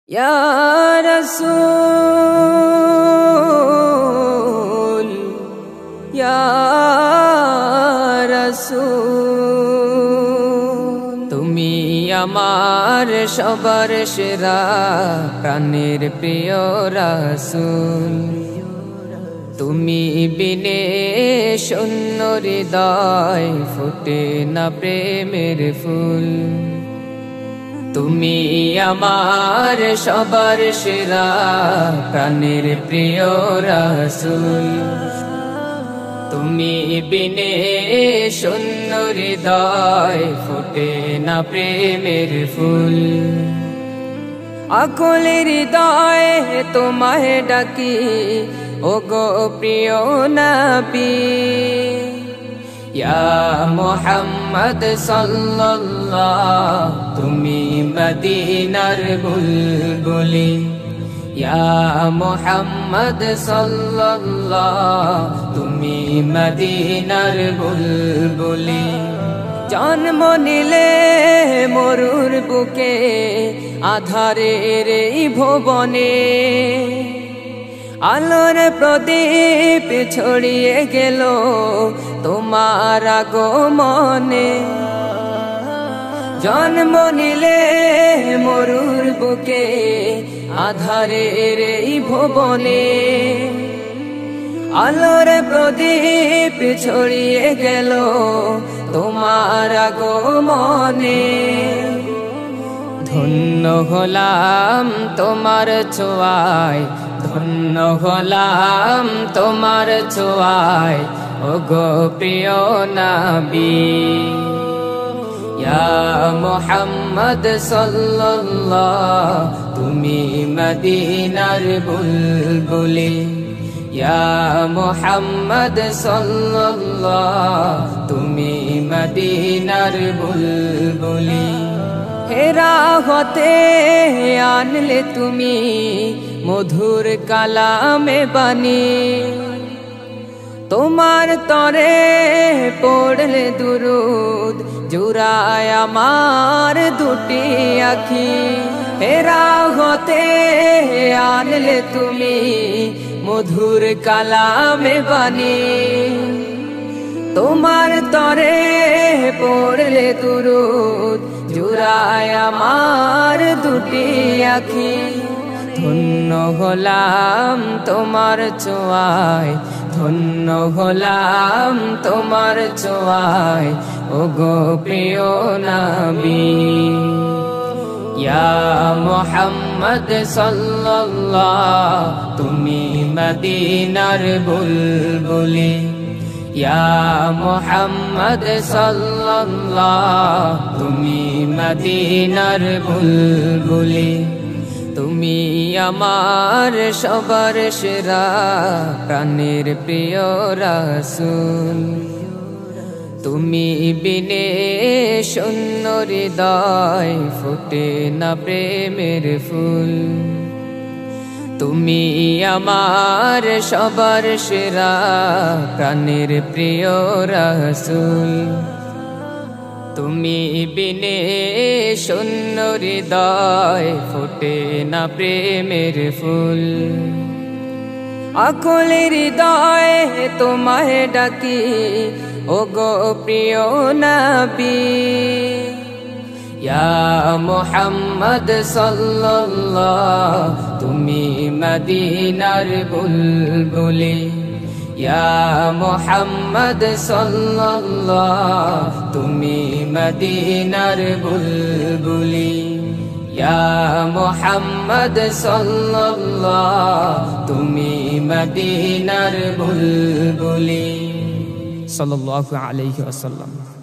ইয়া রাসূল ইয়া রাসূল তুমি আমার সবার সেরা প্রাণের প্রিয় রাসূল তুমি বিনে শূন্য হৃদয় ফোটে না প্রেমের ফুল তুমি আমার সবার সেরা প্রাণের প্রিয় রাসূল তুমি বিনে শূন্য হৃদয় ফোটে না প্রেমের ফুল আকুল হৃদয়ে তোমায় ডাকি ওগো প্রিয় নবী ইয়া মুহাম্মদ সাল্লাল্লাহু তুমি মদিনার বুলবুলি ইয়া মুহাম্মদ সাল্লাল্লাহু তুমি মদিনার বুলবুলি জন্ম নিলে মরুর বুকে আধারের এই ভুবনে আলোর প্রদীপ ছড়িয়ে গেল তোমার আগমনে জন্ম নিলে মরুর বুকে আধারের এই ভুবনে আলোর প্রদীপ ছড়িয়ে গেল তোমার আগমনে ধন্য হলাম তোমার ছোঁয়ায় ধন্য হলাম তোমার ছোঁয়ায় ওগো প্রিয় নবী ইয়া মুহাম্মদ সাল্লাল্লাহু তুমি মদিনার বুলবুলি ইয়া মুহাম্মদ সাল্লাল্লাহু তুমি মদিনার বুলবুলি হেরা হতে আনলে তুমি মধুর কালামে বাণী তোমার তরে পড়লে দুরুদ জুড়ায় আমার দুটি আখি হেরা হতে আনলে তুমি মধুর কালামে বাণী তোমার তরে পড়লে দুরুদ জুড়ায় আমার দুটি আখি ধন্য হলাম তোমার ছোঁয়ায় ধন্য হলাম তোমার ছোঁয়ায় ওগো প্রিয় নবী ইয়া মুহাম্মদ সাল্লাল্লাহু তুমি মদিনার বুলবুলি ইয়া মুহাম্মদ সাল্লাল্লাহু তুমি মদিনার বুলবুলি তুমি আমার সবার সেরা প্রাণের প্রিয় রাসূল তুমি বিনে শূন্য হৃদয় ফোটে না প্রেমের ফুল তুমি আমার সবার সেরা প্রাণের প্রিয় রাসূল তুমি বিনে শূন্য হৃদয় ফোটে না প্রেমের ফুল আকুল হৃদয়ে তোমায় ডাকি ওগো প্রিয় নবী ইয়া মুহাম্মদ সাল্লাল্লাহু তুমি মদিনার বুলবুলি ইয়া মুহাম্মদ সাল্লাল্লাহু তুমি মদিনার বুলবুলি ইয়া মুহাম্মদ সাল্লাল্লাহু তুমি মদিনার বুলবুলি সাল্লাল্লাহু আলাইহি ওয়াসাল্লাম।